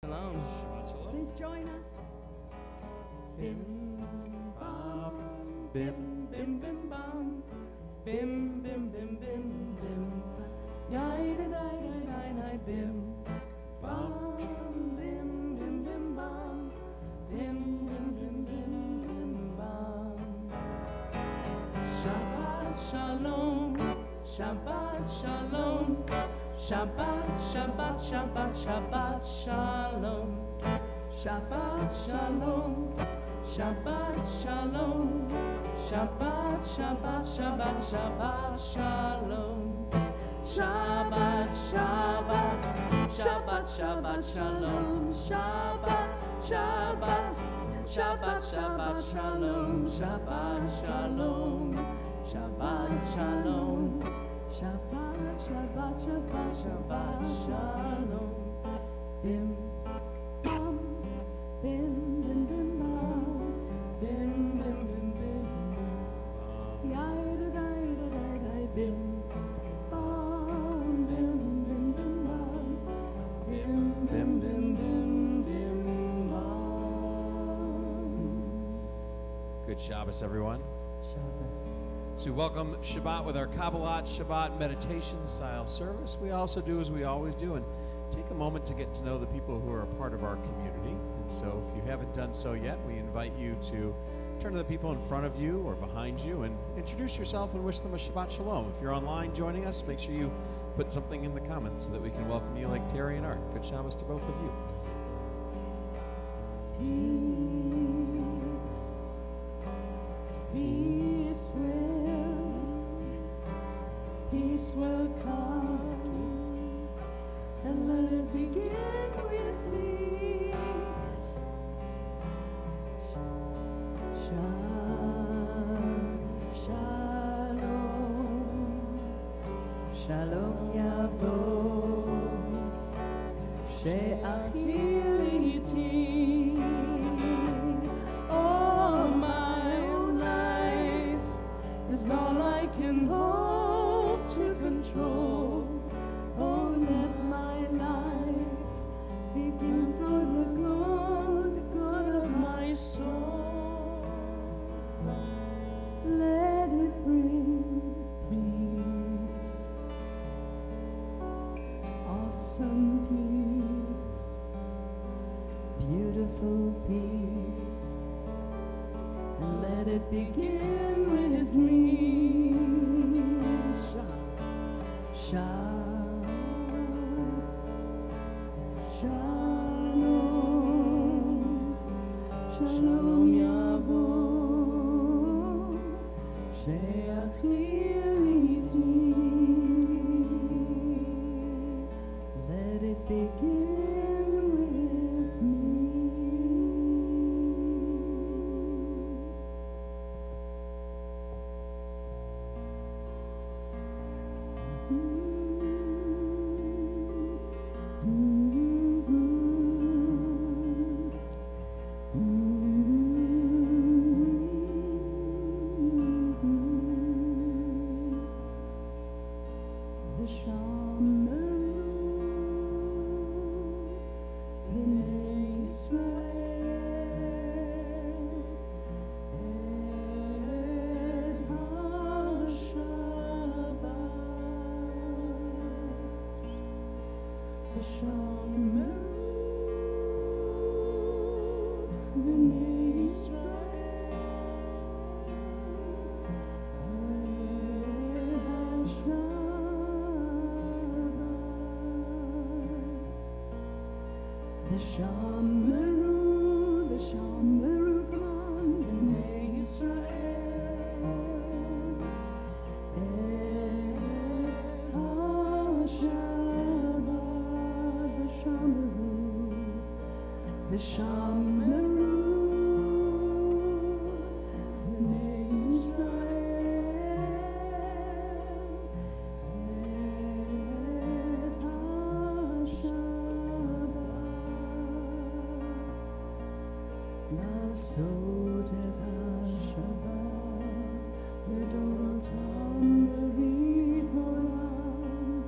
Shabbat shalom. Please join us. Bim bam, bim bim bim bam, bim bim bim bim bim, yai da da da da bim bam, bim bim bim bam, bim bim bim bim bim bam. Shabbat shalom, Shabbat shalom, Shabbat Shabbat Shabbat Shabbat shalom. Shabbat shalom, Shabbat shalom, Shabbat Shabbat Shabbat Shabbat shalom. Shabbat Shabbat, Shabbat Shabbat shalom. Shabbat Shabbat, Shabbat Shabbat shalom. Shabbat shalom, Shabbat shalom. Shabbat Shabbat Shabbat Shabbat shalom. Bim bam. Bim bim bim bam, bim bim bim bim bam, yai da da da da da bim bam, bim bim bim bam, bim bim bim bim bim bam. Good Shabbos, everyone. Shabbos. So we welcome Shabbat with our Kabbalat Shabbat meditation style service. We also do as we always do and take a moment to get to know the people who are a part of our community. So if you haven't done so yet, we invite you to turn to the people in front of you or behind you and introduce yourself and wish them a Shabbat Shalom. If you're online joining us, make sure you put something in the comments so that we can welcome you like Terry and Art. Good Shabbos to both of you. Peace will come, and let it begin with me. Shalom, Shalom Yavo, She'achir iti. All my life is all I can hope to control. Oh, let my life begin for the good of my soul. Let it bring peace, awesome peace, beautiful peace, and let it begin with me. Shalom, Shalom Yavo, She'achir iti. Let it begin with me. The Shamaru, come on, B'nai Yisrael. HaShabbat, the Shamaru, B'nai Yisrael. לעשות את השבת לדורותם ברית עולם.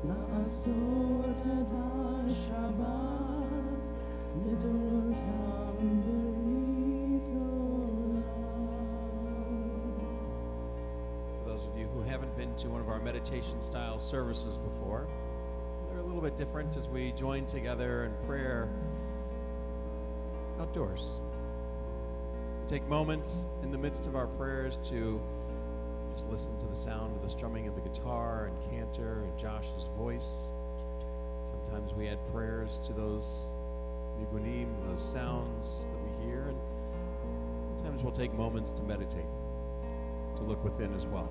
לעשות את השבת to one of our meditation style services before. They're a little bit different as we join together in prayer outdoors. Take moments in the midst of our prayers to just listen to the sound of the strumming of the guitar and cantor and Josh's voice. Sometimes we add prayers to those nigunim, those sounds that we hear, and sometimes we'll take moments to meditate, to look within as well.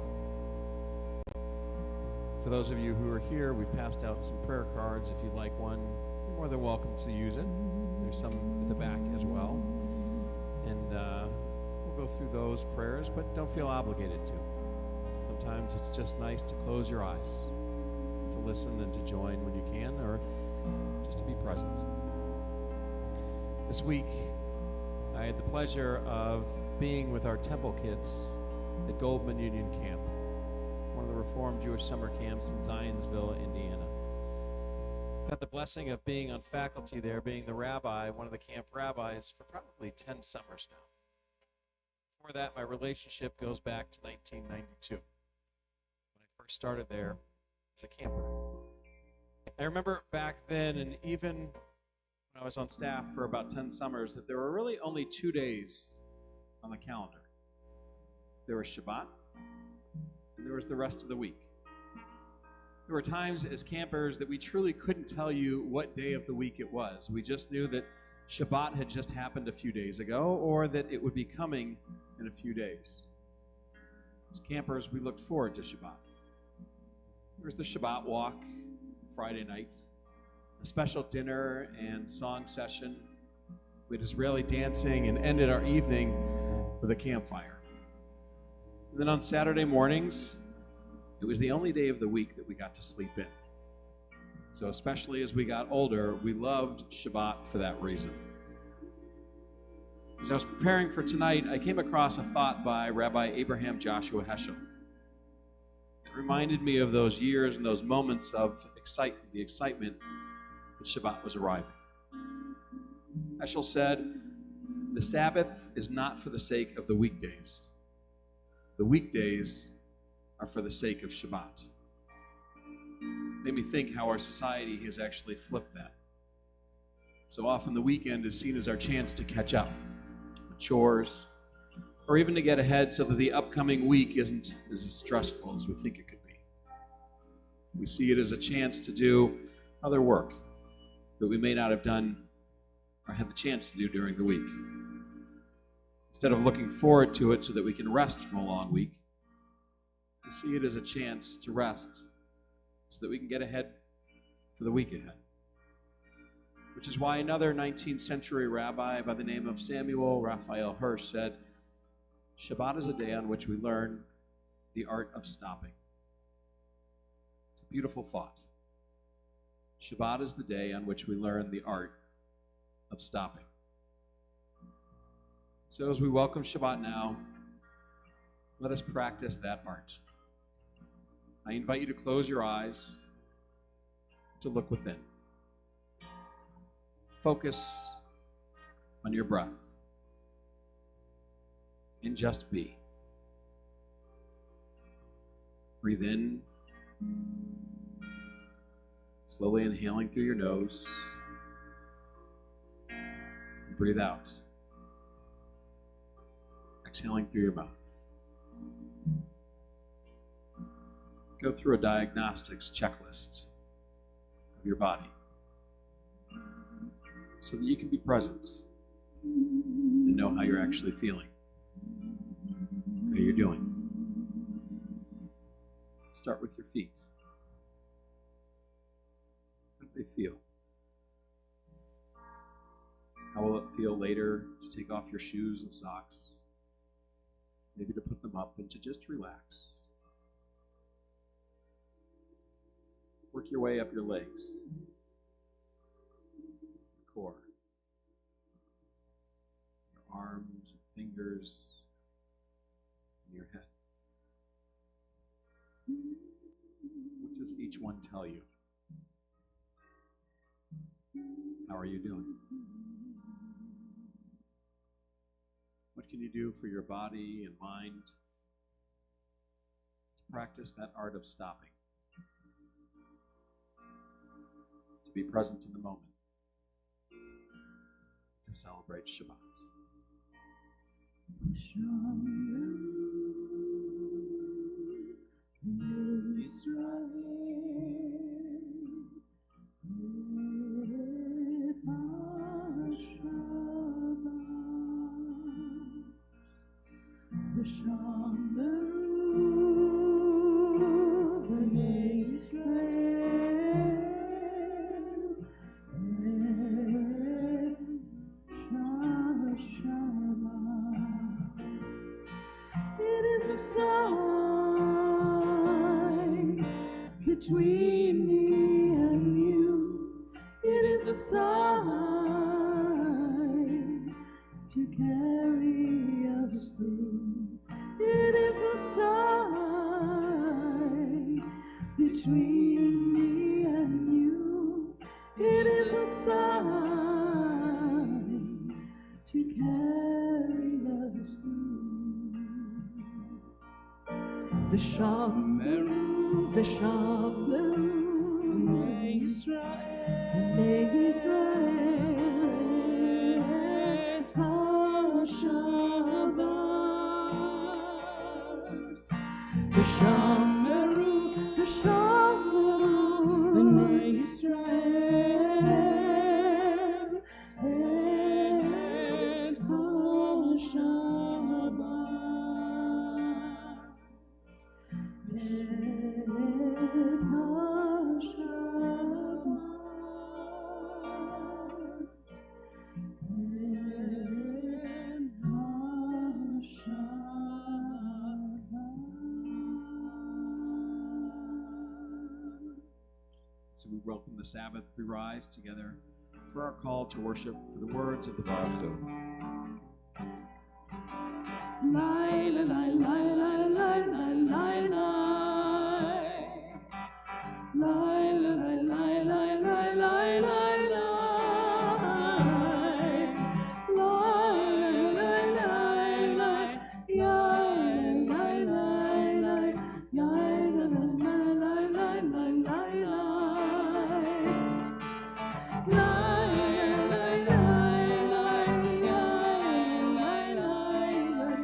For those of you who are here, we've passed out some prayer cards. If you'd like one, you're more than welcome to use it. There's some at the back as well. And we'll go through those prayers, but don't feel obligated to. Sometimes it's just nice to close your eyes, to listen and to join when you can, or just to be present. This week, I had the pleasure of being with our temple kids at Goldman Union Camp, one of the Reformed Jewish summer camps in Zionsville, Indiana. I've had the blessing of being on faculty there, being the rabbi, one of the camp rabbis, for probably 10 summers now. Before that, my relationship goes back to 1992, when I first started there as a camper. I remember back then, and even when I was on staff for about 10 summers, that there were really only 2 days on the calendar. There was Shabbat, and there was the rest of the week. There were times as campers that we truly couldn't tell you what day of the week it was. We just knew that Shabbat had just happened a few days ago, or that it would be coming in a few days. As campers, we looked forward to Shabbat. There was the Shabbat walk Friday nights, a special dinner and song session. We had Israeli dancing and ended our evening with a campfire. And then on Saturday mornings, it was the only day of the week that we got to sleep in. So especially as we got older, we loved Shabbat for that reason. As I was preparing for tonight, I came across a thought by Rabbi Abraham Joshua Heschel. It reminded me of those years and those moments of the excitement that Shabbat was arriving. Heschel said, "The Sabbath is not for the sake of the weekdays. The weekdays are for the sake of Shabbat." Made me think how our society has actually flipped that. So often the weekend is seen as our chance to catch up with chores, or even to get ahead so that the upcoming week isn't as stressful as we think it could be. We see it as a chance to do other work that we may not have done or had the chance to do during the week. Instead of looking forward to it so that we can rest from a long week, we see it as a chance to rest so that we can get ahead for the week ahead. Which is why another 19th century rabbi by the name of Samuel Raphael Hirsch said, "Shabbat is a day on which we learn the art of stopping." It's a beautiful thought. Shabbat is the day on which we learn the art of stopping. So as we welcome Shabbat now, let us practice that art. I invite you to close your eyes, to look within. Focus on your breath and just be. Breathe in, slowly inhaling through your nose. And breathe out, exhaling through your mouth. Go through a diagnostics checklist of your body so that you can be present and know how you're actually feeling, how you're doing. Start with your feet. How do they feel? How will it feel later to take off your shoes and socks? Maybe to put them up and to just relax. Work your way up your legs, your core, your arms, fingers, and your head. What does each one tell you? How are you doing? What can you do for your body and mind practice that art of stopping, to be present in the moment, to celebrate Shabbat. It is a sign between me and you. It is a sign to carry us through. It is a sign between me and you. It is a sign to carry us through. The Shabbat, the Shabbat, Bnei Israel, HaShabbat. The Shabbat, Bnei Israel, and HaShabbat. So we welcome the Sabbath. We rise together for our call to worship for the words of the Baruch Hu. Lai, la, lai, lai, lai, lai, lai, lai, lai. Lai, la, lai, lai, lai, lai, lai, lai, lai. Lai, lai, lai, lai, yai, lai, lai, lai, yai, la, la, lai, lai, lai, lai, lai, lai. Lai, lai, lai, lai, yai, lai, lai, lai,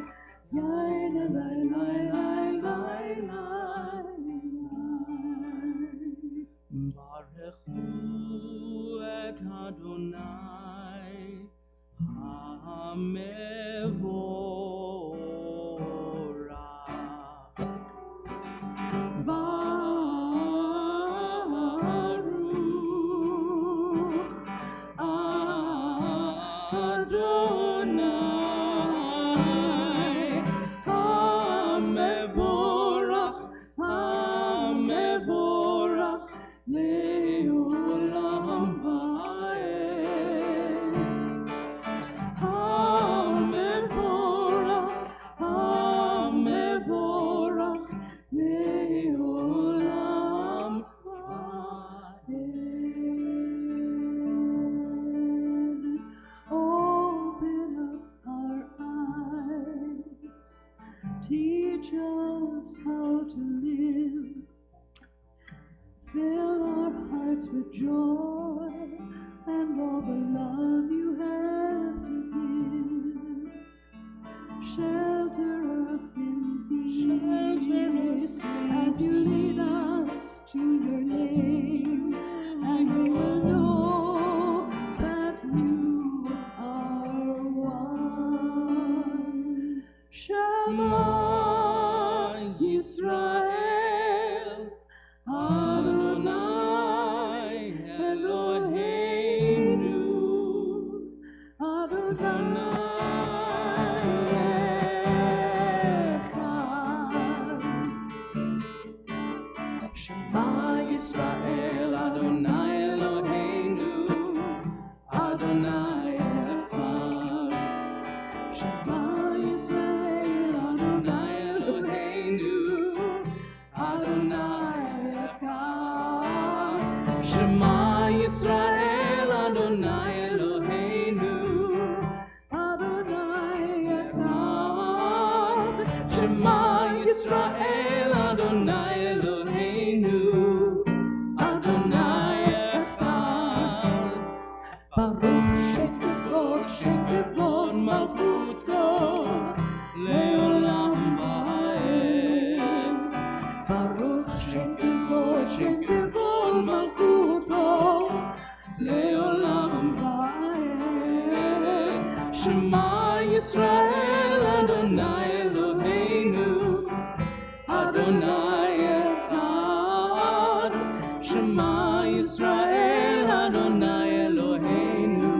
yai, la, lai, lai, lai, lai, lai. Baruchu et Adonai HaMevorach. Baruch Adonai HaMevorach, HaMevorach le'olam va'ed. HaMevorach, HaMevorach le'olam va'ed. Open up our eyes, teach us how to live. Fill our hearts with joy and all the love you have to give. Shelter us in peace as you lead us to your name, and we will know that you are one. Shema Yisrael, Adonai Eloheinu, Adonai Echad. Shema Yisrael, Adonai Eloheinu, Adonai Echad. Shema Yisrael, Adonai Eloheinu, Adonai Echad. Shema Yisrael, Adonai Eloheinu, Adonai Echad. Shema Yisrael, Adonai שכבוד מלכותו לעולם ועד. שמע ישראל אדוני אלוהינו אדוני אחד. שמע ישראל אדוני אלוהינו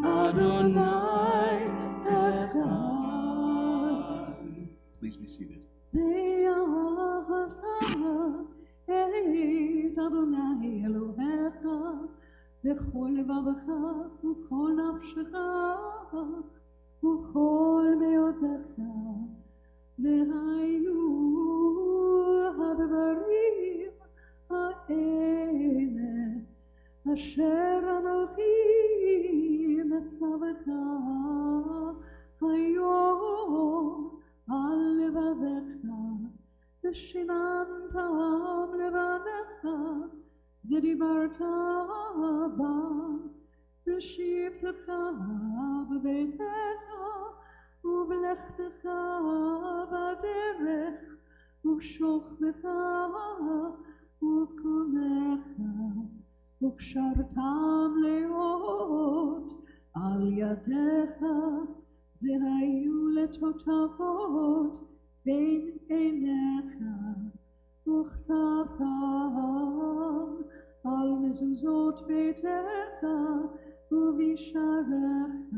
אדוני אחד. Please be seated. ואהבת את אדוני אלוהיך בכל לבבך ובכל נפשך ובכל מאודך. והיו הדברים האלה אשר אנוכי מצווך היום על לבביך ושיננתם לבניך ודיברת בם בשבתך בביתך ובלכתך בדרך ובשוכבך ובקומך וקשרתם להיות על ידיך והיו לטוטפות בין עיניך וכתבתם על מזוזות ביתך ובשעריך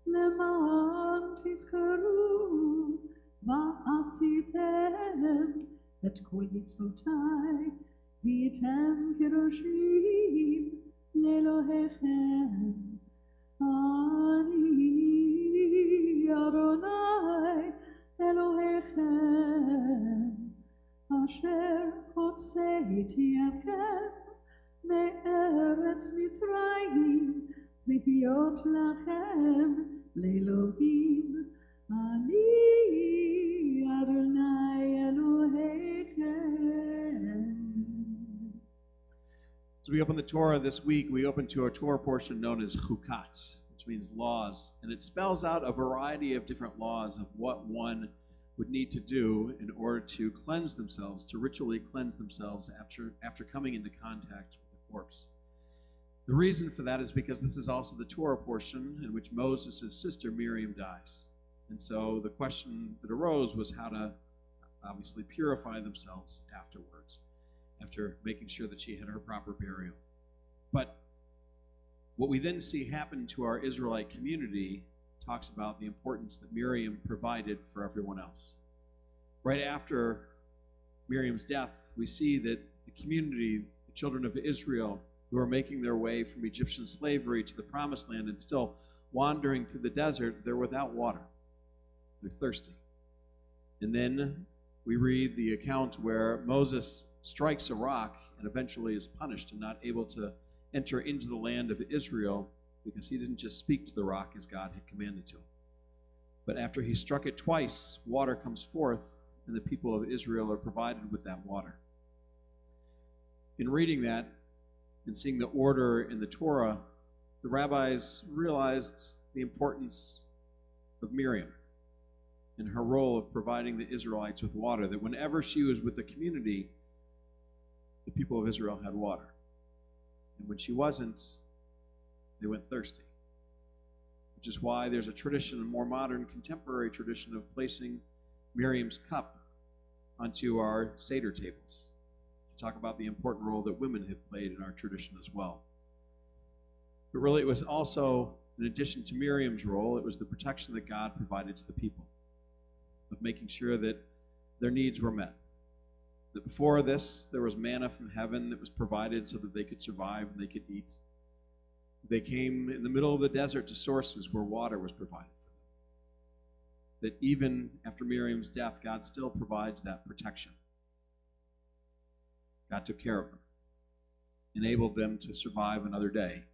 למען תזכרו ועשיתם את כל מצוותיי והייתם קדושים לאלוהיכם. אני אדוני אלוהיכם אשר הוצאתי אתכם מארץ מצרים להיות לכם לאלוהים. אני אדוני אלוהיכם. As we open the Torah this week, we open to a Torah portion known as chukat, which means laws. And it spells out a variety of different laws of what one would need to do in order to cleanse themselves, to ritually cleanse themselves after coming into contact with the corpse. The reason for that is because this is also the Torah portion in which Moses' sister Miriam dies. And so the question that arose was how to obviously purify themselves afterwards, after making sure that she had her proper burial. But what we then see happen to our Israelite community talks about the importance that Miriam provided for everyone else. Right after Miriam's death, we see that the community, the children of Israel, who are making their way from Egyptian slavery to the Promised Land and still wandering through the desert, they're without water. They're thirsty. And then we read the account where Moses strikes a rock and eventually is punished and not able to enter into the land of Israel because he didn't just speak to the rock as God had commanded to him. But after he struck it twice, water comes forth, and the people of Israel are provided with that water. In reading that and seeing the order in the Torah, the rabbis realized the importance of Miriam and her role of providing the Israelites with water, that whenever she was with the community, the people of Israel had water. And when she wasn't, they went thirsty. Which is why there's a tradition, a more modern, contemporary tradition of placing Miriam's cup onto our Seder tables to talk about the important role that women have played in our tradition as well. But really, it was also, in addition to Miriam's role, it was the protection that God provided to the people, of making sure that their needs were met. That before this, there was manna from heaven that was provided so that they could survive and they could eat. They came in the middle of the desert to sources where water was provided for them. That even after Miriam's death, God still provides that protection. God took care of them, enabled them to survive another day,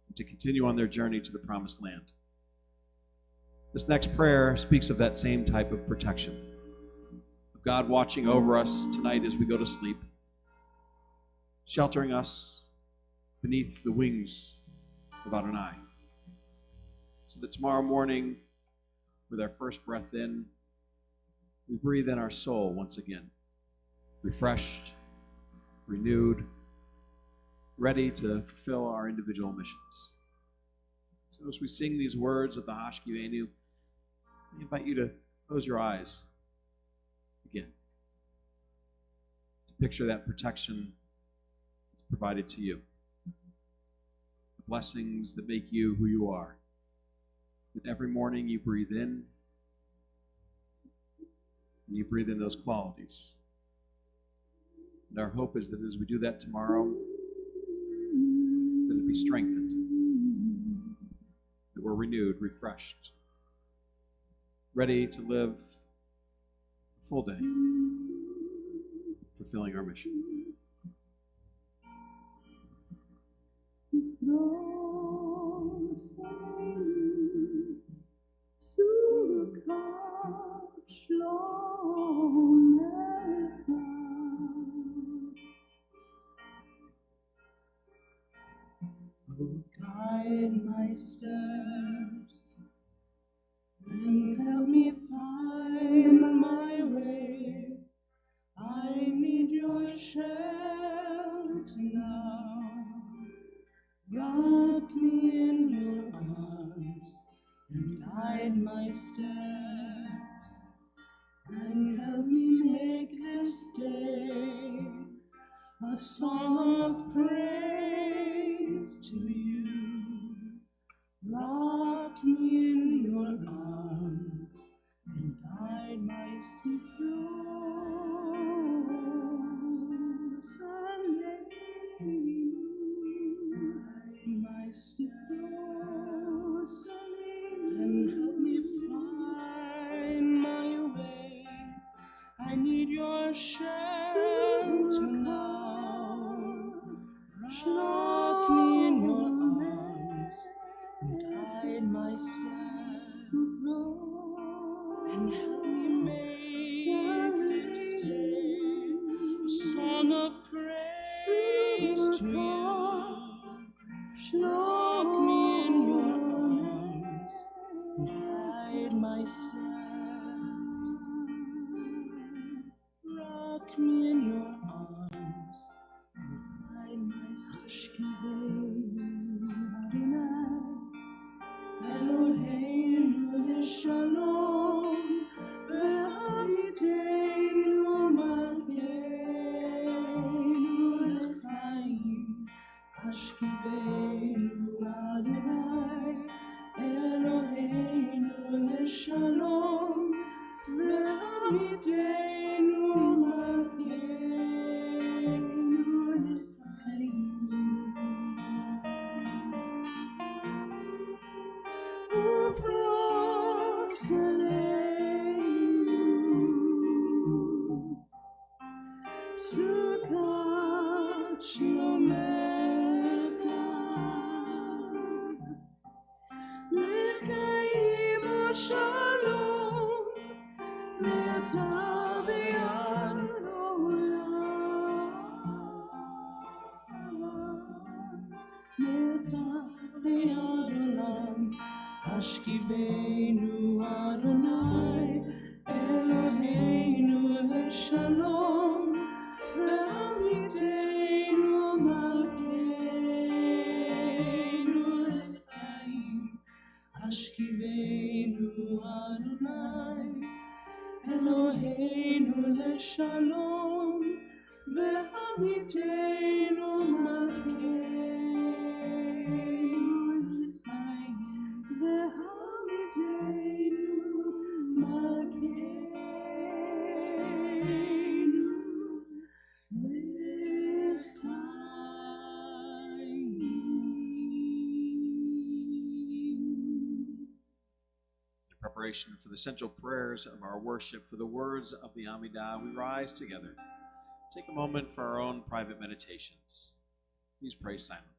and to continue on their journey to the Promised Land. This next prayer speaks of that same type of protection. Of God watching over us tonight as we go to sleep, sheltering us beneath the wings of Adonai, so that tomorrow morning, with our first breath in, we breathe in our soul once again, refreshed, renewed, ready to fulfill our individual missions. So as we sing these words of the Hashkivenu, I invite you to close your eyes again, to picture that protection that's provided to you, the blessings that make you who you are, that every morning you breathe in, and you breathe in those qualities. And our hope is that as we do that tomorrow, that it be strengthened, that we're renewed, refreshed, ready to live a full day, fulfilling our mission. Guide my steps and help me find my way. I need your shelter now. Rock me in your arms and guide my steps and help me make this day a song of praise to you. Rock me in your arms and guide my steps. Guide my steps and help me find my way. I need your shelter now. Rock me in your arms and guide my steps and help me make this day a song of praise to you. Rock me in your arms and guide my steps. Rock me in your arms and guide my steps. Eloheinu Shalom, ve'amiteinu malkeinu l'chaim, ashkiveinu Adonai. Eloheinu Shalom, ve'amiteinu malkeinu l'chaim. Sukkot Shlomecha, l'chaim u'shalom, ve'ata b'yad olam, ve'ata b'yad olam. Ashkiveinu Adonai, Eloheinu Shalom, ve'amiteinu malkeinu l'chaim. Ashkiveinu Adonai, Eloheinu Shalom, ve'amiteinu malkeinu l'chaim. Ve'amiteinu malkeinu In preparation for the central prayers of our worship, for the words of the Amidah, we rise together. Take a moment for our own private meditations. Please pray silently.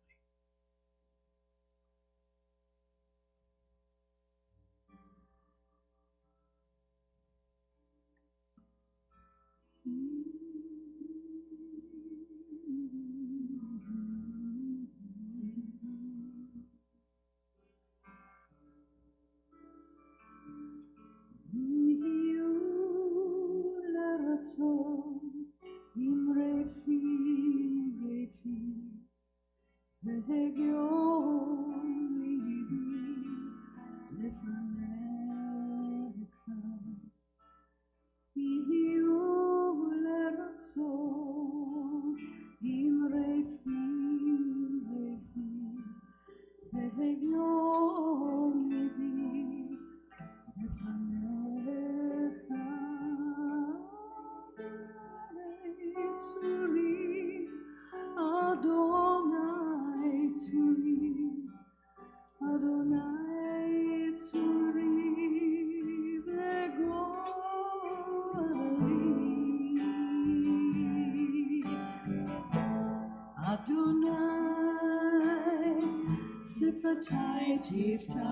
שפתי תפתח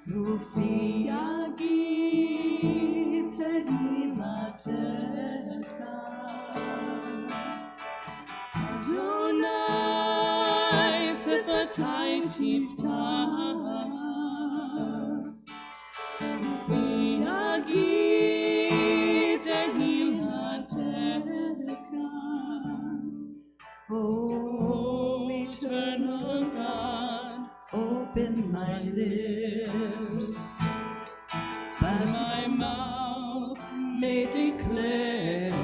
ופי יגיד תהילתך אדוני שפתי תפתח ופי יגיד תהילתך Oh, eternal God, open my lips, that my mouth may declare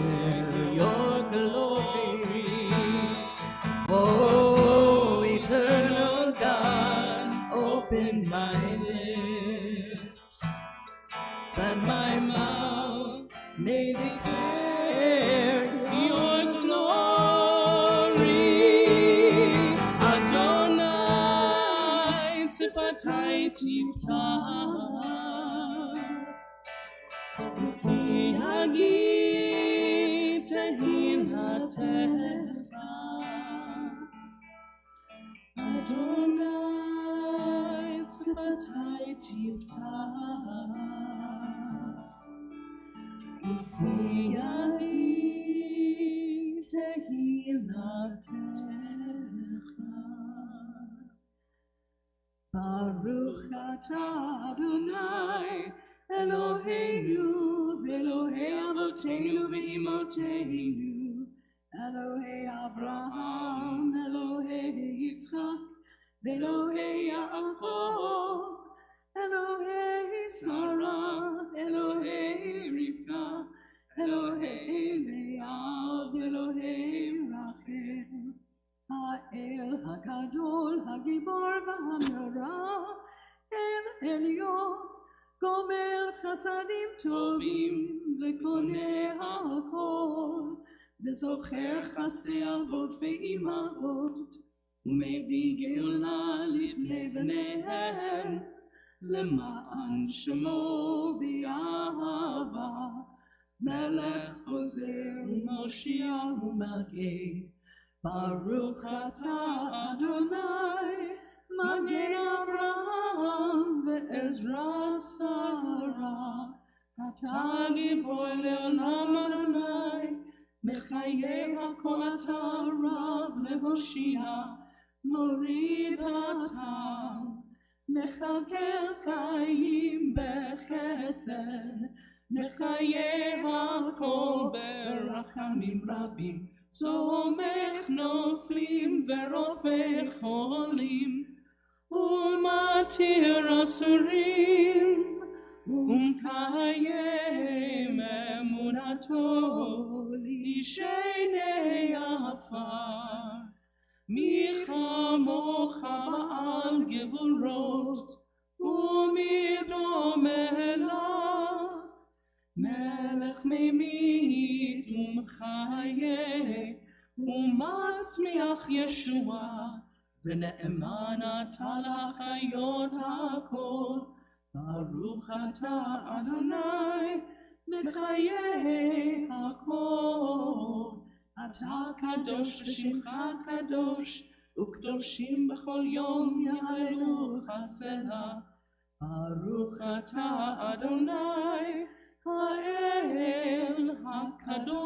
your glory. Oh, eternal God, open my lips, that my mouth may declare your glory. שפתי תפתח ופי יגיד תהילתך אדוני שפתי תפתח ופי יגיד תהילתך Baruch atah Adonai Eloheinu Elohei Avotenu ve'imoteinu Elohei Avraham Elohei Yitzchak Elohei Yaakov Elohei Sarah Elohei Rivka Elohei Leah Elohei Rachel האל הגדול, הגיבור והנורא, אל עליון, גומל חסדים טובים וקונה הכל, וזוכר חסדי אבות ואימהות, ומביא גאולה לבני בניהם, למען שמו באהבה, מלך חוזר ומושיע ומגן. Baruch atah Adonai, Magen Avraham ve'Ezra Sarah. Atah gibor le'olam Adonai, mechayeh hakol atah rav lehoshia, morid atah, mechalkel chayim bechesed, mechayeh hakol berachamim rabim. צומח נופלים ורופא חולים ומתיר אסורים ומקיים אמונתו לישני עפר מי כמוך בעל גבורות ומי דומה לך מלך ממית ומחיה ומצמיח ישועה ונאמן אתה לחיות הכל ברוך אתה אדוני מחיי הכל אתה קדוש ושמך קדוש וקדושים בכל יום יעלו חסדה ברוך אתה אדוני האל הקדוש.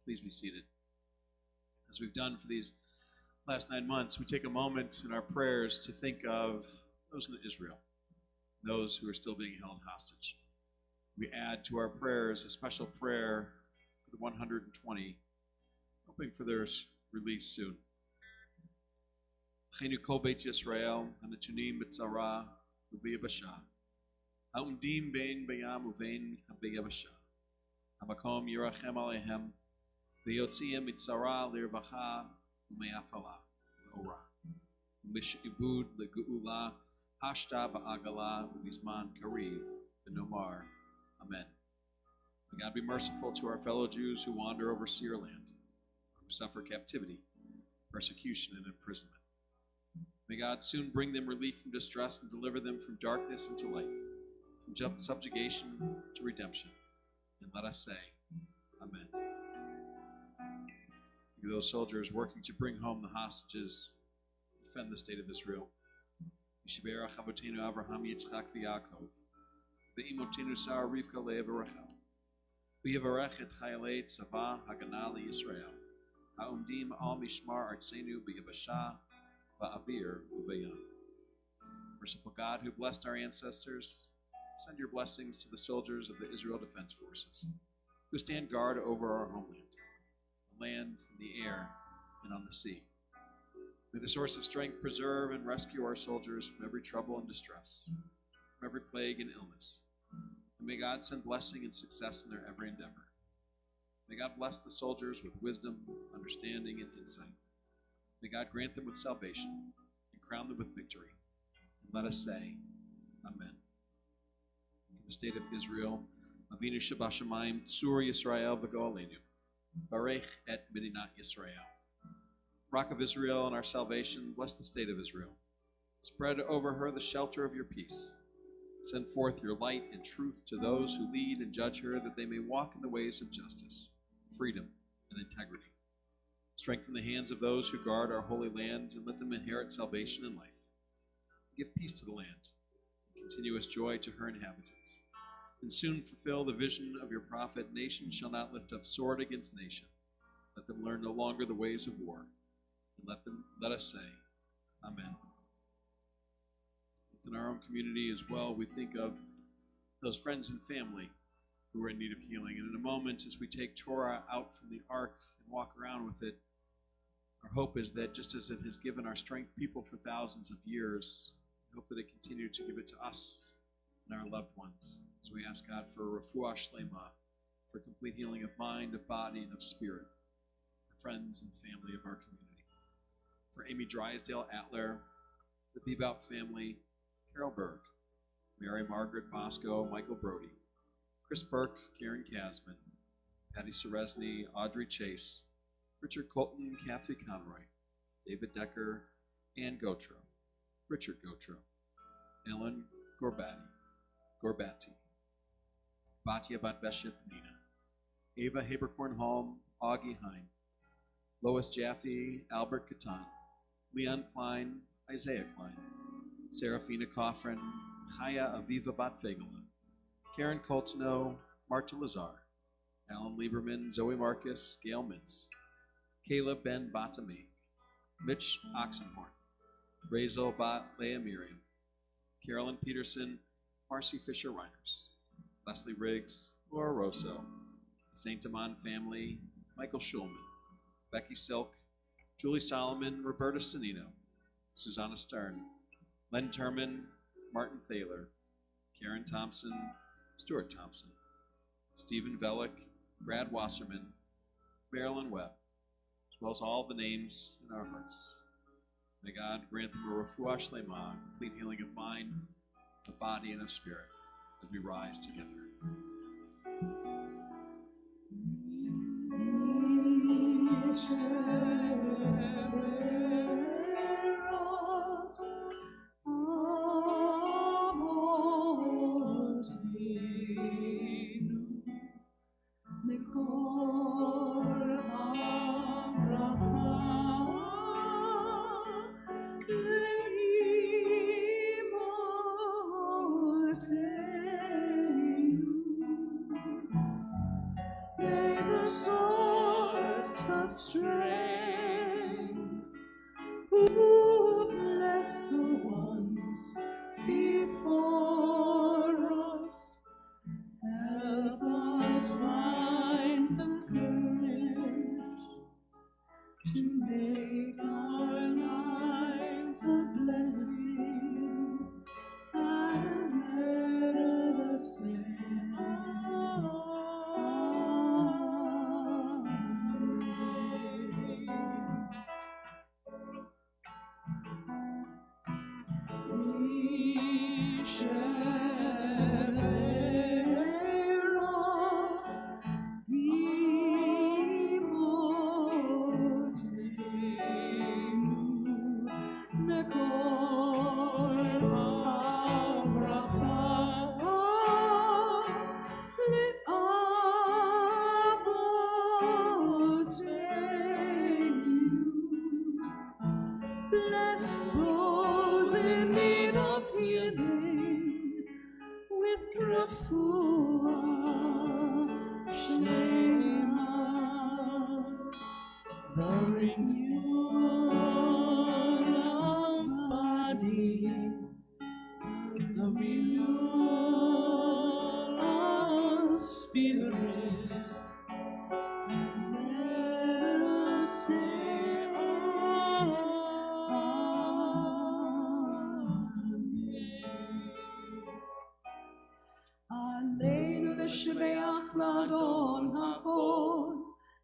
Please be seated. As we've done for these last 9 months, we take a moment in our prayers to think of those in Israel, those who are still being held hostage. We add to our prayers a special prayer for the 120, hoping for their release soon. Chenu kol beit Yisrael, hanatunim b'tzara u'v'yabasha, ha'umdim bein bayam u'vein ha'beyabasha, ha'makom yirachem alehem, v'yotziim mitzara l'irvacha u'me'afala l'ora, u'mish'ibud l'ge'ula, hashta ba'agala u'bizman kariv v'nomar. Amen. May God be merciful to our fellow Jews who wander over Seir land, who suffer captivity, persecution, and imprisonment. May God soon bring them relief from distress and deliver them from darkness into light, from subjugation to redemption. And let us say, Amen. be those soldiers working to bring home the hostages, defend the state of Israel. Yishaberach Avotenu Avraham Yitzchak v'Yaakov, ve'imotenu Sarah Rivka le'evarechel, v'yavarech et chayalei tzava hagana liYisrael, ha'omdim al mishmar artzenu b'yavasha va'avir u'bayam. Merciful God, who blessed our ancestors, send your blessings to the soldiers of the Israel Defense Forces, who stand guard over our homeland, the land, in the air, and on the sea. May the source of strength preserve and rescue our soldiers from every trouble and distress, from every plague and illness. And may God send blessing and success in their every endeavor. May God bless the soldiers with wisdom, understanding, and insight. May God grant them with salvation and crown them with victory. And let us say, Amen. For the state of Israel, Avinu Shabashamayim, Tzur Yisrael v'go aleinu, Barech et Medinat Yisrael. Rock of Israel and our salvation, bless the state of Israel. Spread over her the shelter of your peace. Send forth your light and truth to those who lead and judge her, that they may walk in the ways of justice, freedom, and integrity. Strengthen the hands of those who guard our holy land, and let them inherit salvation and life. Give peace to the land, and continuous joy to her inhabitants. And soon fulfill the vision of your prophet, nation shall not lift up sword against nation. Let them learn no longer the ways of war. And let us say, Amen. Within our own community as well, we think of those friends and family who are in need of healing. And in a moment, as we take Torah out from the ark and walk around with it, our hope is that just as it has given our strength people for thousands of years, we hope that it continue to give it to us and our loved ones. So we ask God for refuah shlema, for complete healing of mind, of body, and of spirit, for friends and family of our community. For Amy Drysdale Atler, the Bebout family, Carol Berg, Mary Margaret Bosco, Michael Brody, Chris Burke, Karen Kasman, Patty Seresny, Audrey Chase, Richard Colton, Kathy Conroy, David Decker, Ann Gotro, Richard Gotro, Ellen Gorbati, Batya Batbeship Nina, Ava Haberkorn-Holm, Augie Hine, Lois Jaffe, Albert Catan, Leon Klein, Isaiah Klein, Serafina Coffrin, Chaya Aviva Batfegela, Karen Coltino, Marta Lazar, Alan Lieberman, Zoe Marcus, Gail Mintz, Caleb Ben Batami, Mitch Oxenhorn, Razel Bat Leah Miriam, Carolyn Peterson, Marcy Fisher-Reiners, Leslie Riggs, Laura Rosso, the St. Amand family, Michael Schulman, Becky Silk, Julie Solomon, Roberta Sanino, Susanna Stern, Len Turman, Martin Thaler, Karen Thompson, Stuart Thompson, Stephen Velick, Brad Wasserman, Marilyn Webb, as well as all the names in our hearts. May God grant them a refuah shlema, complete healing of mind, of body, and of spirit, as we rise together. Shlema, the renewal of body, the renewal of spirit, will say Amen. Aleinu לשבח לאדון הכל,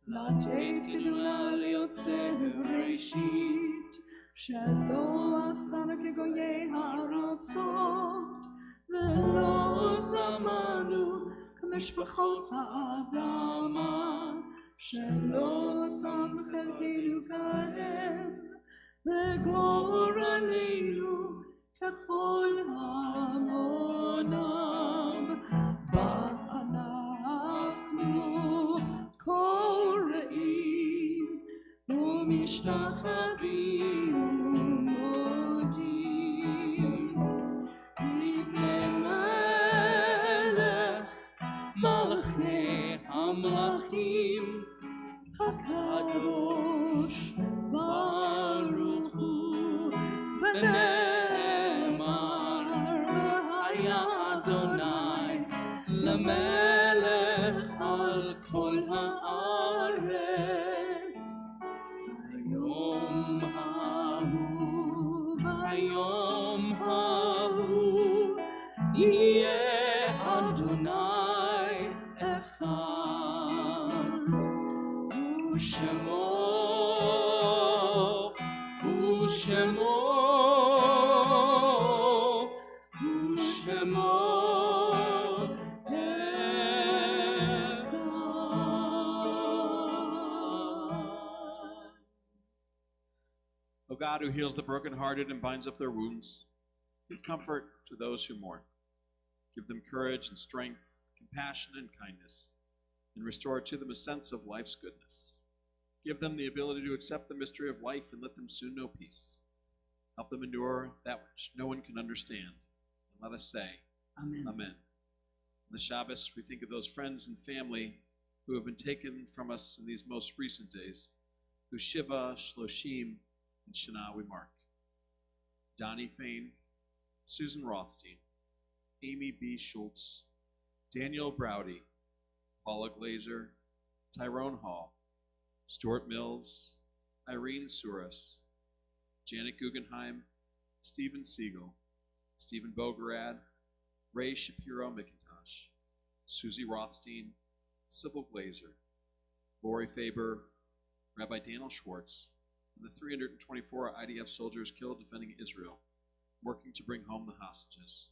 לתת גדולה ליוצר ראשית, שלא עשנו כגויי הארצות, ולא זמנו כמשפחות האדמה, שלא שם חלקנו כהם, וגורלנו ככל המונם, ואנחנו קוראים ומשתחווים ומודים לפני מלך מלכי המלכים הקדוש ברוך הוא, ונאמר והיה אדוני למלך על כל הארץ. היום ההוא יהיה אדוני אחד, ושמו O God, who heals the brokenhearted and binds up their wounds, give comfort to those who mourn. Give them courage and strength, compassion and kindness, and restore to them a sense of life's goodness. Give them the ability to accept the mystery of life and let them soon know peace. Help them endure that which no one can understand. And let us say, Amen. Amen. On the Shabbos, we think of those friends and family who have been taken from us in these most recent days, whose Shiva, Shloshim, and Shana we mark. Donnie Fain, Susan Rothstein, Amy B. Schultz, Daniel Browdy, Paula Glazer, Tyrone Hall, Stuart Mills, Irene Suras, Janet Guggenheim, Stephen Siegel, Stephen Bograd, Ray Shapiro McIntosh, Susie Rothstein, Sybil Glazer, Lori Faber, Rabbi Daniel Schwartz, and the 324 IDF soldiers killed defending Israel, working to bring home the hostages,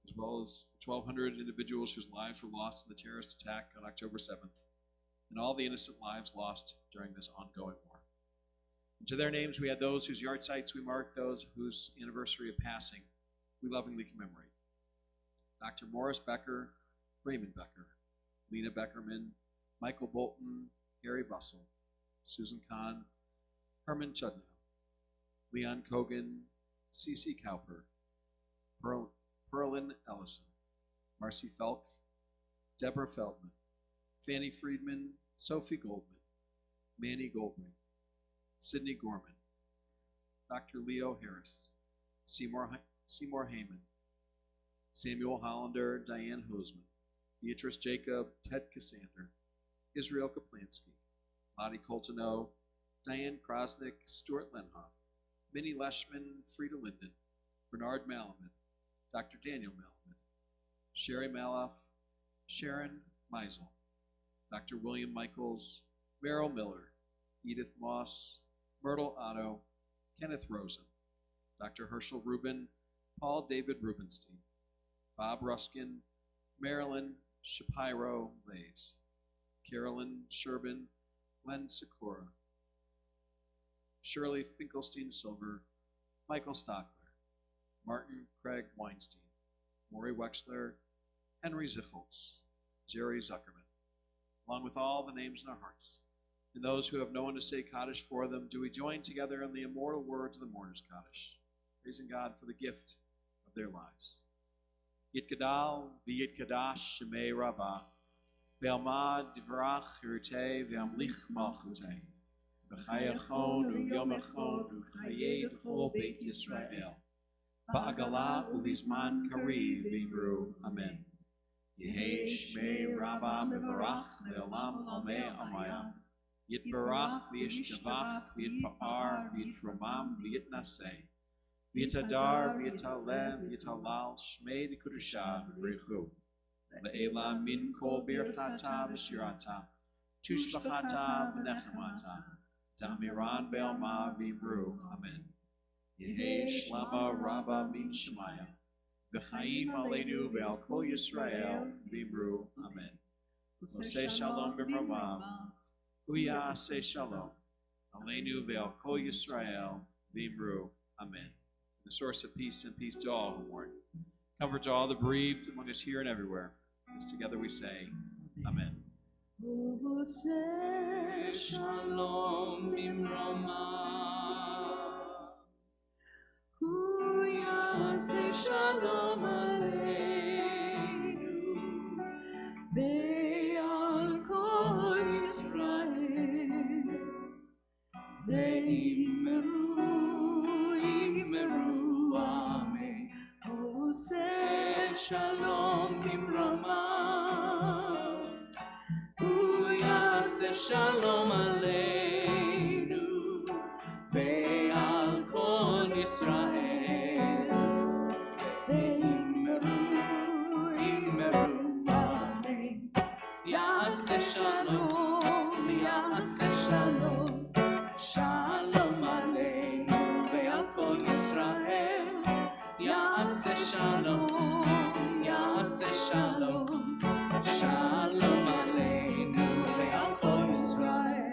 as well as the 1,200 individuals whose lives were lost in the terrorist attack on October 7th, and all the innocent lives lost during this ongoing war. And to their names we add those whose yard sites we mark, those whose anniversary of passing we lovingly commemorate. Dr. Morris Becker, Raymond Becker, Lena Beckerman, Michael Bolton, Harry Bussell, Susan Kahn, Herman Chudnow, Leon Kogan, C.C. Cowper, Perlin Ellison, Marcy Felk, Deborah Feldman, Fanny Friedman, Sophie Goldman, Manny Goldring, Sidney Gorman, Dr. Leo Harris, Seymour Heyman, Samuel Hollander, Diane Hosman, Beatrice Jacob, Ted Cassander, Israel Kaplansky, Lottie Coltoneau, Diane Krosnick, Stuart Lenhoff, Minnie Leschman, Frida Linden, Bernard Malaman, Dr. Daniel Malaman, Sherry Maloff, Sharon Meisel, Dr. William Michaels, Merrill Miller, Edith Moss, Myrtle Otto, Kenneth Rosen, Dr. Herschel Rubin, Paul David Rubenstein, Bob Ruskin, Marilyn Shapiro Lays, Carolyn Sherbin, Len Sikora, Shirley Finkelstein Silver, Michael Stockler, Martin Craig Weinstein, Maury Wexler, Henry Zichholz, Jerry Zuckerman, along with all the names in our hearts. And those who have no one to say Kaddish for them, do we join together in the immortal words of the mourners' Kaddish, praising God for the gift of their lives. Yitgadal v'yitkadash shemei Rabbah, Ve'alma divrach hirutei ve'amlich malchutei. V'chayachon u'yomachon u'chayei d'chol beit Yisrael. Ba'agala u'bizman kariv v'imru. Amen. Yehei shmei rabba mevarach le'olam amei amayam. Yitbarach v'yishkavach v'yitpa'ar v'yitromam v'yitnaseh. V'yitadar v'yitaleh v'yitalal shmei d'kudusha v'richu. Le'ela min kol birchata v'shirata. Tushbachata v'nechamata. Damiran be'alma v'imru. Amen. Yehei shlama rabba min shemaya. V'chaim aleinu ve'al kol Yisrael v'imru. Amen. Oseh shalom b'mramam. Huya say shalom. Aleinu ve'al kol Yisrael v'imru. Amen. The source of peace and peace to all who mourn. Comfort to all the bereaved among us here and everywhere. As together we say, Amen. Oseh shalom b'mramam. Huya say shalom aleinu ve'al kol Yisrael. Imeru, Amen. Oseh shalom b'mramam. Uyaseh shalom aleinu ve'al kol Yisrael. Imeru, Amen. Yaseh shalom, Yaseh shalom. Shalom aleinu ve'al kol Yisrael. Yaseh shalom, Yaseh shalom. Shalom aleinu ve'al kol Yisrael.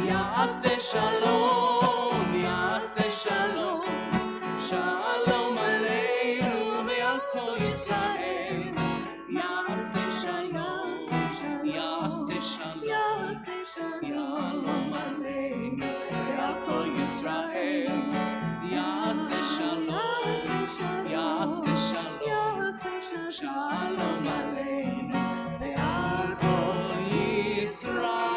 Yaseh shalom, Yaseh shalom. Shalom aleinu ve'al kol Yisrael. Yaseh shalom, Yaseh shalom. Shalom aleinu ve'al kol Yisrael. Yaseh shalom, Yaseh shalom. Shalom aleinu ve'al kol Yisrael.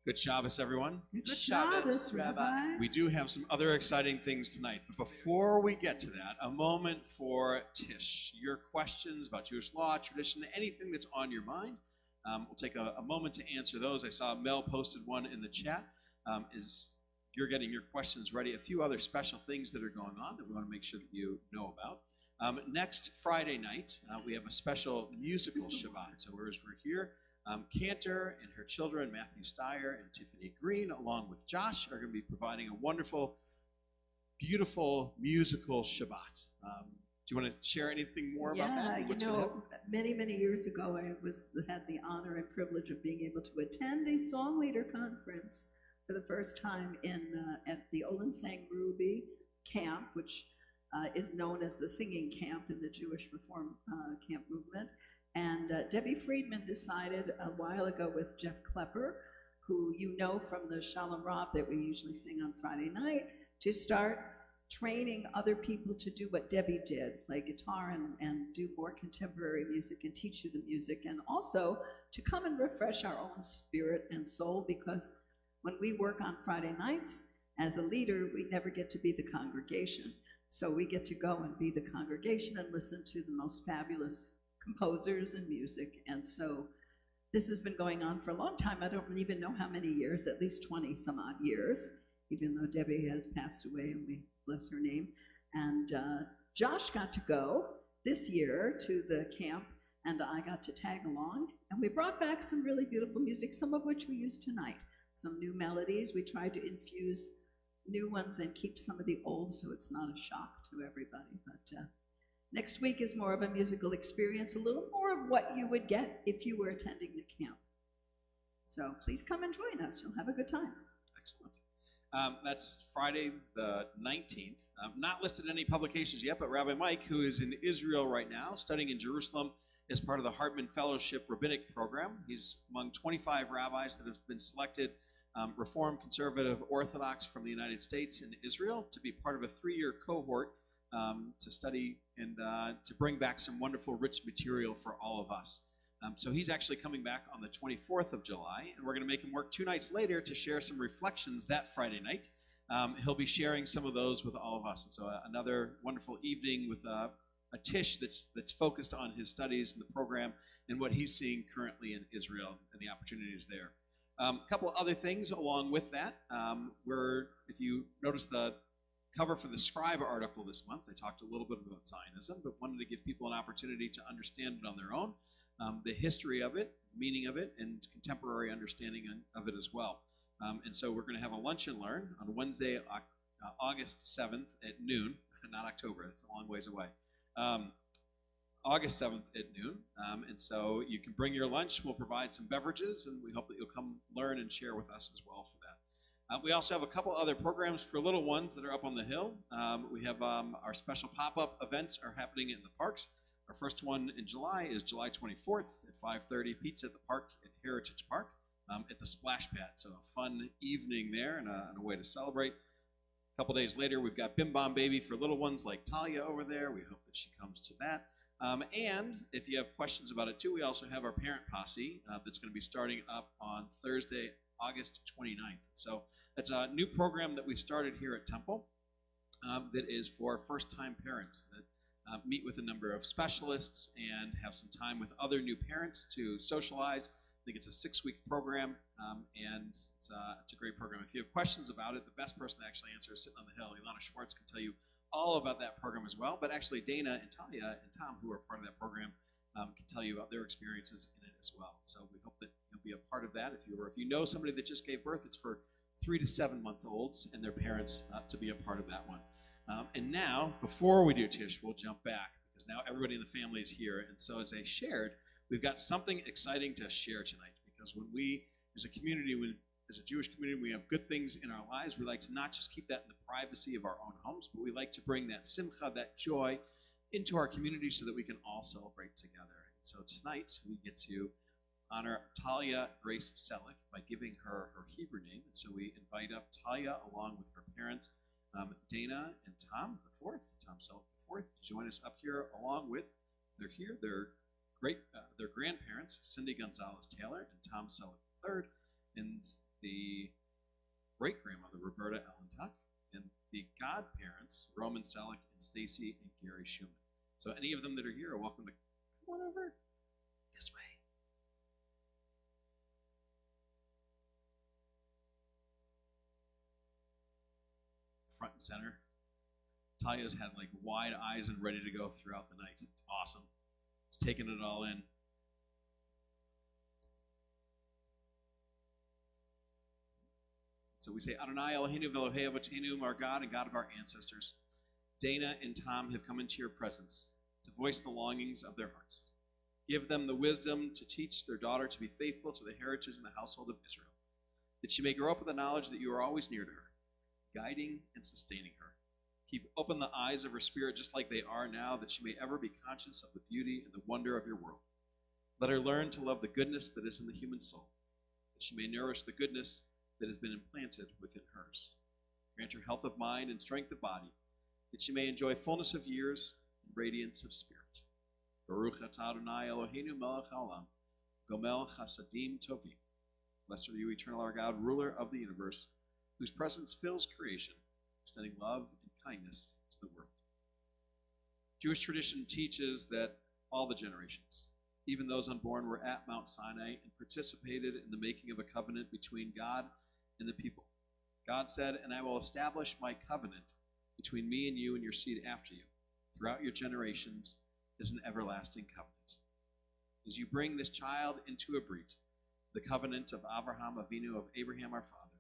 Good Shabbos, everyone. Good Shabbos, Rabbi. We do have some other exciting things tonight. But before we get to that, a moment for Tish. Your questions about Jewish law, tradition, anything that's on your mind. We'll take a moment to answer those. I saw Mel posted one in the chat. Is you're getting your questions ready. A few other special things that are going on that we want to make sure that you know about. Next Friday night, we have a special musical Shabbat. So whereas we're here, Cantor and her children, Matthew Steyer and Tiffany Green, along with Josh, are going to be providing a wonderful, beautiful musical Shabbat. Do you want to share anything more about that? Yeah, you know, many, many years ago, I had the honor and privilege of being able to attend a song leader conference for the first time at the Olensang Ruby camp, which is known as the singing camp in the Jewish Reform camp movement. And Debbie Friedman decided a while ago with Jeff Klepper, who you know from the Shalom Rav that we usually sing on Friday night, to start training other people to do what Debbie did, play guitar and do more contemporary music and teach you the music, and also to come and refresh our own spirit and soul, because when we work on Friday nights, as a leader, we never get to be the congregation. So we get to go and be the congregation and listen to the most fabulous composers and music. And so this has been going on for a long time. I don't even know how many years, at least 20 some odd years, even though Debbie has passed away and we bless her name. And Josh got to go this year to the camp, and I got to tag along. And we brought back some really beautiful music, some of which we use tonight. Some new melodies. We tried to infuse new ones and keep some of the old so it's not a shock to everybody. But next week is more of a musical experience, a little more of what you would get if you were attending the camp. So please come and join us. You'll have a good time. Excellent. That's Friday the 19th. Not listed in any publications yet, but Rabbi Mike, who is in Israel right now, studying in Jerusalem as part of the Hartman Fellowship Rabbinic Program. He's among 25 rabbis that have been selected, Reform, Conservative, Orthodox from the United States and Israel, to be part of a 3-year cohort to study and to bring back some wonderful, rich material for all of us. So he's actually coming back on the 24th of July, and we're going to make him work 2 nights later to share some reflections that Friday night. He'll be sharing some of those with all of us. And so another wonderful evening with a Tish that's focused on his studies and the program and what he's seeing currently in Israel and the opportunities there. A couple of other things along with that. If you notice the cover for the Scribe article this month, I talked a little bit about Zionism, but wanted to give people an opportunity to understand it on their own, the history of it, meaning of it, and contemporary understanding of it as well. And so we're going to have a lunch and learn on Wednesday, August 7th at noon, not October, that's a long ways away. August 7th at noon. And so you can bring your lunch. We'll provide some beverages, and we hope that you'll come learn and share with us as well for that. We also have a couple other programs for little ones that are up on the hill. We have our special pop-up events are happening in the parks. Our first one in July is July 24th at 5:30, pizza at the park at Heritage Park at the Splash Pad. So a fun evening there and a way to celebrate. A couple days later, we've got Bim Bom Baby for little ones like Talia over there. We hope that she comes to that. And if you have questions about it too, we also have our parent posse that's going to be starting up on Thursday, August 29th. So that's a new program that we've started here at Temple that is for first-time parents that meet with a number of specialists and have some time with other new parents to socialize. I think it's a 6-week program, and it's a great program. If you have questions about it, the best person to actually answer is sitting on the hill. Ilana Schwartz can tell you all about that program as well, but actually Dana and Talia and Tom, who are part of that program, can tell you about their experiences in it as well. So we hope that you'll be a part of that. If you know somebody that just gave birth, it's for 3 to 7-month-olds and their parents to be a part of that one. And now, before we do Tish, we'll jump back because now everybody in the family is here. And so as I shared, we've got something exciting to share tonight because when we, as a community, as a Jewish community, we have good things in our lives. We like to not just keep that in the privacy of our own homes, but we like to bring that simcha, that joy, into our community so that we can all celebrate together. And so tonight, we get to honor Talia Grace Selleck by giving her her Hebrew name. And so we invite up Talia along with her parents, Dana and Tom Selleck IV, to join us up here along with, they're here, their grandparents, Cindy Gonzalez Taylor and Tom Selleck III, and the great-grandmother, Roberta Ellen Tuck, and the godparents, Roman Selleck and Stacy and Gary Schumann. So any of them that are here are welcome to come on over this way. Front and center. Talia's had like wide eyes and ready to go throughout the night. It's awesome. She's taking it all in. So we say, Adonai Eloheinu v'Elohei Avotenu, our God and God of our ancestors. Dana and Tom have come into your presence to voice the longings of their hearts. Give them the wisdom to teach their daughter to be faithful to the heritage and the household of Israel, that she may grow up with the knowledge that you are always near to her, guiding and sustaining her. Keep open the eyes of her spirit just like they are now, that she may ever be conscious of the beauty and the wonder of your world. Let her learn to love the goodness that is in the human soul, that she may nourish the goodness that has been implanted within hers. Grant her health of mind and strength of body, that she may enjoy fullness of years and radiance of spirit. Baruch atah Adonai Eloheinu melech haolam, gomel chasadim tovim. Blessed are you, eternal our God, ruler of the universe, whose presence fills creation, extending love and kindness to the world. Jewish tradition teaches that all the generations, even those unborn, were at Mount Sinai and participated in the making of a covenant between God and the people. God said, "And I will establish my covenant between me and you and your seed after you, throughout your generations, as an everlasting covenant." As you bring this child into a breach, the covenant of Abraham Avinu, of Abraham our father,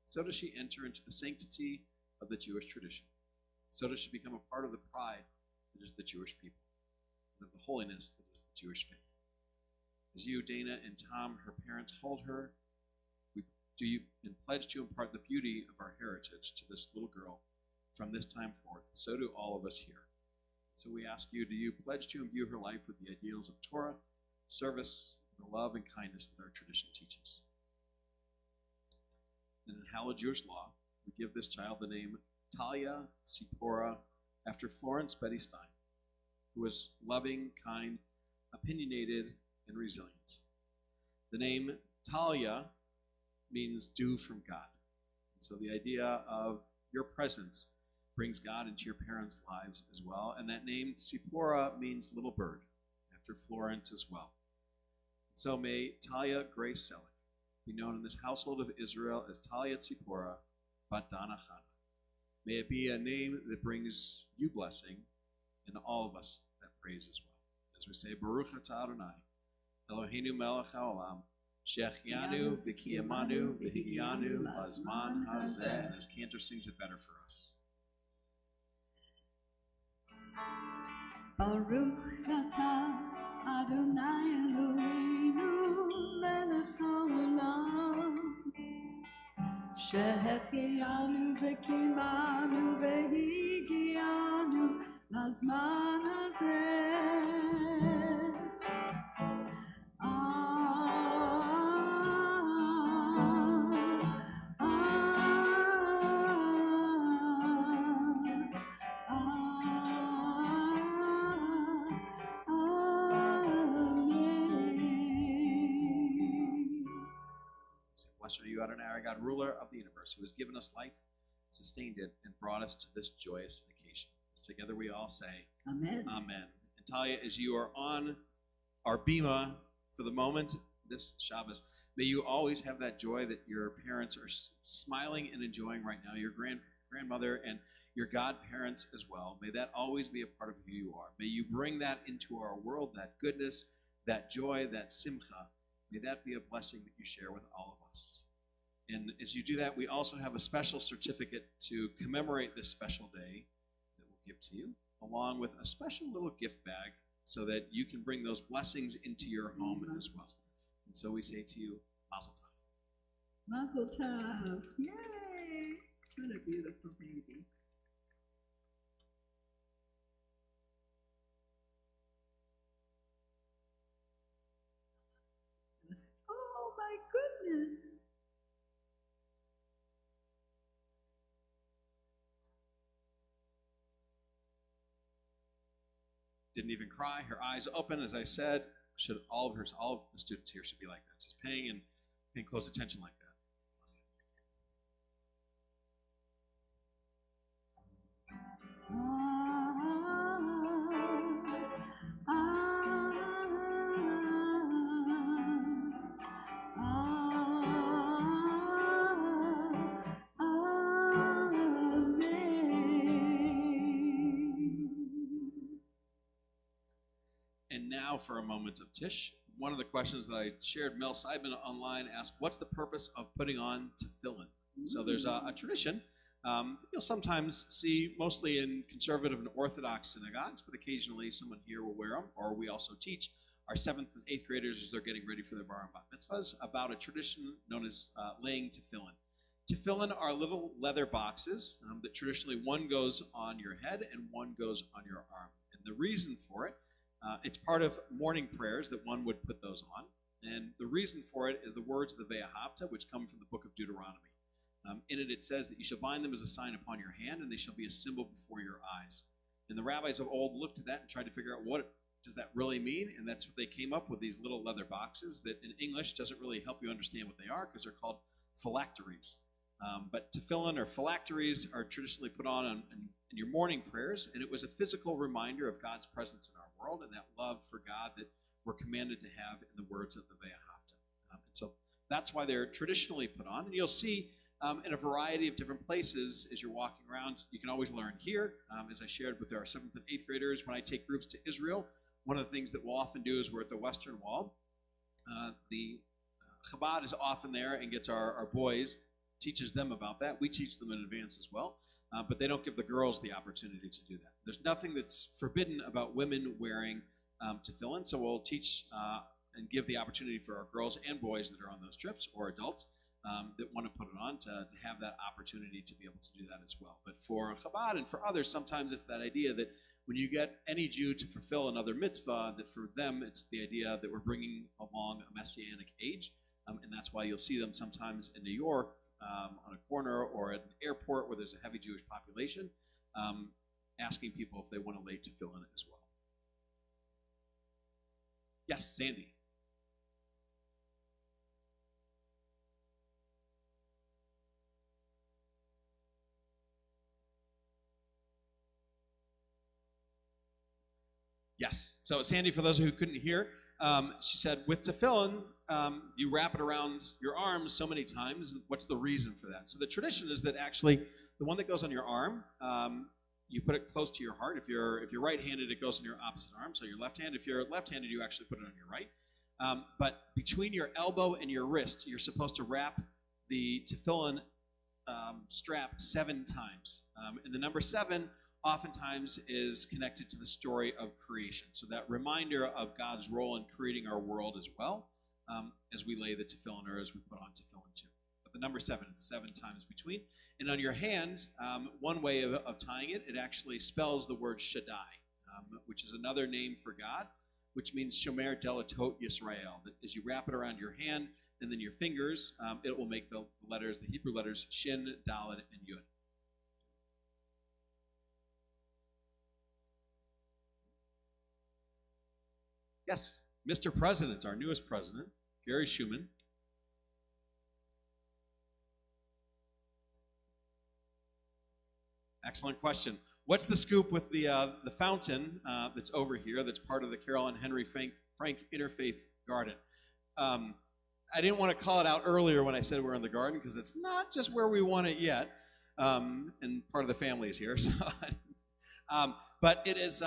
so does she enter into the sanctity of the Jewish tradition. So does she become a part of the pride that is the Jewish people, and of the holiness that is the Jewish faith. As you, Dana, and Tom, her parents, hold her, we do you and pledge to impart the beauty of our heritage to this little girl from this time forth. So do all of us here. So we ask you, do you pledge to imbue her life with the ideals of Torah, service, and the love and kindness that our tradition teaches? And in hallowed Jewish law, we give this child the name Talia Sipora after Florence Betty Stein, who was loving, kind, opinionated, and resilient. The name Talia means dew from God. And so the idea of your presence brings God into your parents' lives as well. And that name, Tzipora, means little bird, after Florence as well. And so may Talia Grace Selig be known in this household of Israel as Talia Tzipora Bat Dana Chana. May it be a name that brings you blessing and all of us that praise as well. As we say, Baruch atah Adonai, Eloheinu melech haolam, she'achiyanu v'kiyamanu v'higiyanu lazman hazeh. And as Cantor sings it better for us. Baruch atah Adonai Eloheinu melech haolam, שהחיינו וקיימנו והגיענו לזמן הזה. Blessed are you, Adonai, our God, ruler of the universe, who has given us life, sustained it, and brought us to this joyous occasion. Together we all say, Amen. Amen. And Talia, as you are on our bima for the moment, this Shabbos, may you always have that joy that your parents are smiling and enjoying right now, your grandmother and your godparents as well. May that always be a part of who you are. May you bring that into our world, that goodness, that joy, that simcha. May that be a blessing that you share with all of us. And as you do that, we also have a special certificate to commemorate this special day that we'll give to you, along with a special little gift bag so that you can bring those blessings into your home as well. And so we say to you, Mazel Tov. Mazel Tov. Yay! What a beautiful baby. Oh my goodness. Didn't even cry. Her eyes open, as I said. Should all of the students here should be like that, just paying close attention like that. And now for a moment of Tish. One of the questions that I shared, Mel Seidman online asked, what's the purpose of putting on tefillin? So there's a tradition you'll sometimes see mostly in conservative and Orthodox synagogues, but occasionally someone here will wear them, or we also teach our 7th and 8th graders as they're getting ready for their bar and bat mitzvahs about a tradition known as laying tefillin. Tefillin are little leather boxes that traditionally one goes on your head and one goes on your arm. And the reason for it, it's part of morning prayers that one would put those on. And the reason for it is the words of the Ve'ahavta, which come from the book of Deuteronomy. In it, it says that you shall bind them as a sign upon your hand, and they shall be a symbol before your eyes. And the rabbis of old looked at that and tried to figure out what does that really mean, and that's what they came up with, these little leather boxes that in English doesn't really help you understand what they are because they're called phylacteries. But tefillin or phylacteries are traditionally put on in your morning prayers, and it was a physical reminder of God's presence in our world and that love for God that we're commanded to have in the words of the Ve'ahavta. And so that's why they're traditionally put on, and you'll see in a variety of different places as you're walking around. You can always learn here. As I shared with our 7th and 8th graders, when I take groups to Israel, one of the things that we'll often do is we're at the Western Wall. The Chabad is often there and gets our boys, teaches them about that. We teach them in advance as well, but they don't give the girls the opportunity to do that. There's nothing that's forbidden about women wearing tefillin, so we'll teach and give the opportunity for our girls and boys that are on those trips, or adults, that want to put it on to have that opportunity to be able to do that as well. But for Chabad and for others, sometimes it's that idea that when you get any Jew to fulfill another mitzvah, that for them it's the idea that we're bringing along a messianic age, and that's why you'll see them sometimes in New York on a corner or at an airport where there's a heavy Jewish population. asking people if they want to lay tefillin as well. Yes, Sandy. Yes. So Sandy, for those who couldn't hear, she said, with tefillin, you wrap it around your arms so many times. What's the reason for that? So the tradition is that actually the one that goes on your arm, you put it close to your heart. If you're right-handed, it goes on your opposite arm. So your left hand. If you're left-handed, you actually put it on your right. But between your elbow and your wrist, you're supposed to wrap the tefillin strap 7 times. And the number 7 oftentimes is connected to the story of creation. So that reminder of God's role in creating our world as well, as we lay the tefillin or as we put on tefillin too. But the number 7, it's 7 times between. And on your hand, one way of tying it, it actually spells the word Shaddai, which is another name for God, which means Shomer Delatot Yisrael. That as you wrap it around your hand and then your fingers, it will make the letters, the Hebrew letters, Shin, Dalet, and Yud. Yes, Mr. President, our newest president, Gary Schumann. Excellent question. What's the scoop with the fountain that's over here that's part of the Carol and Henry Frank Interfaith Garden? I didn't want to call it out earlier when I said we're in the garden because it's not just where we want it yet, and part of the family is here. So, but it is,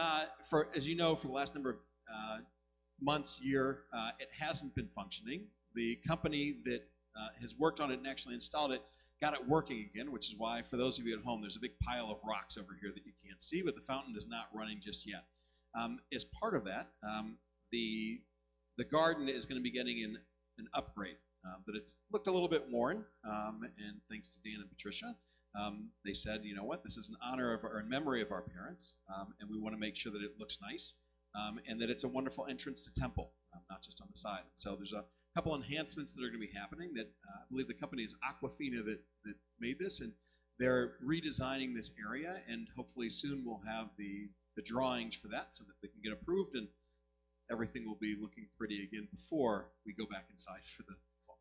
as you know, for the last number of months, year, it hasn't been functioning. The company that has worked on it and actually installed it got it working again, which is why, for those of you at home, there's a big pile of rocks over here that you can't see, but the fountain is not running just yet. As part of that, the garden is going to be getting an upgrade, but it's looked a little bit worn, and thanks to Dan and Patricia, they said, you know what, this is in honor of or in memory of our parents, and we want to make sure that it looks nice. And that it's a wonderful entrance to temple, not just on the side. So there's a couple enhancements that are going to be happening that I believe the company is Aquafina that made this, and they're redesigning this area, and hopefully soon we'll have the drawings for that so that they can get approved, and everything will be looking pretty again before we go back inside for the fall.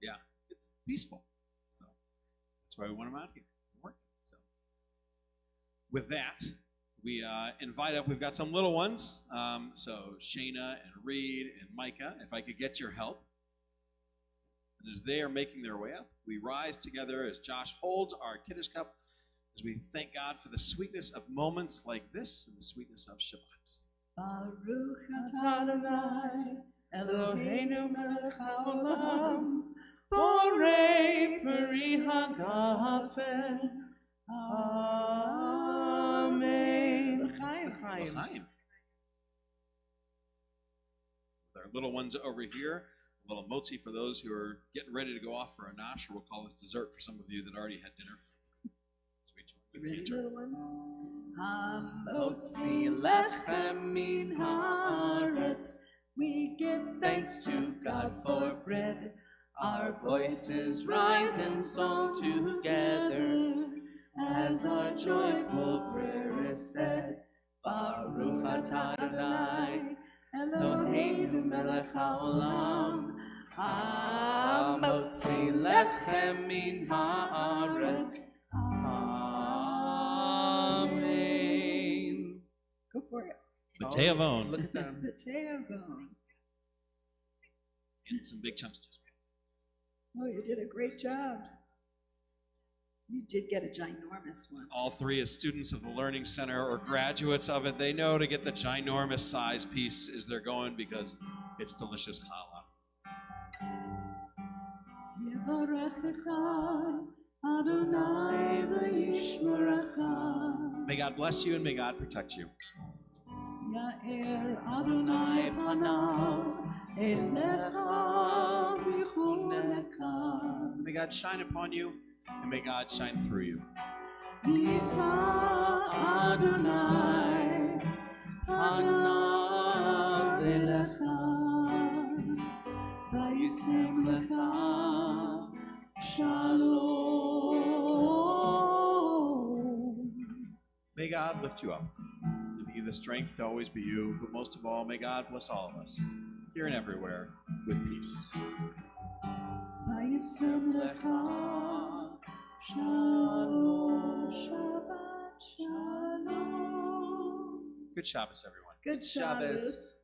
Yeah, it's peaceful. So that's why we want them out here working. So with that, we invite up, we've got some little ones. So Shayna and Reed and Micah, if I could get your help. And as they are making their way up, we rise together as Josh holds our Kiddush cup as we thank God for the sweetness of moments like this and the sweetness of Shabbat. Baruch atah Adonai, Eloheinu melech haolam, borei peri hagafen. Amen. L'chaim. L'chaim. With our little ones over here, a little motzi for those who are getting ready to go off for a nosh, or we'll call this dessert for some of you that already had dinner. So we join with Ready, Cantor. little ones? Hamotzi lechem min haaretz. We give thanks to God for bread. Our voices rise in song together as our joyful prayer is said. Baruch atah Adonai, Eloheinu melech haolam. Hamotzi lechem min haaretz. Amen. Go for it. Mateavon. Look at them. The tailbone. And some big chunks. Oh, you did a great job. You did get a ginormous one. All three as students of the Learning Center or graduates of it, they know to get the ginormous size piece as they're going because it's delicious challah. May God bless you and may God protect you. Ya'er Adonai panav elecha v'chuneka. May God shine upon you and may God shine through you. Yisa Adonai panav elecha Vayisem lecha shalom. May God lift you up and give you the strength to always be you, but most of all, may God bless all of us, here and everywhere, with peace. Vayisem lecha shalom. Shabbat shalom. Good Shabbos, everyone. Good Shabbos.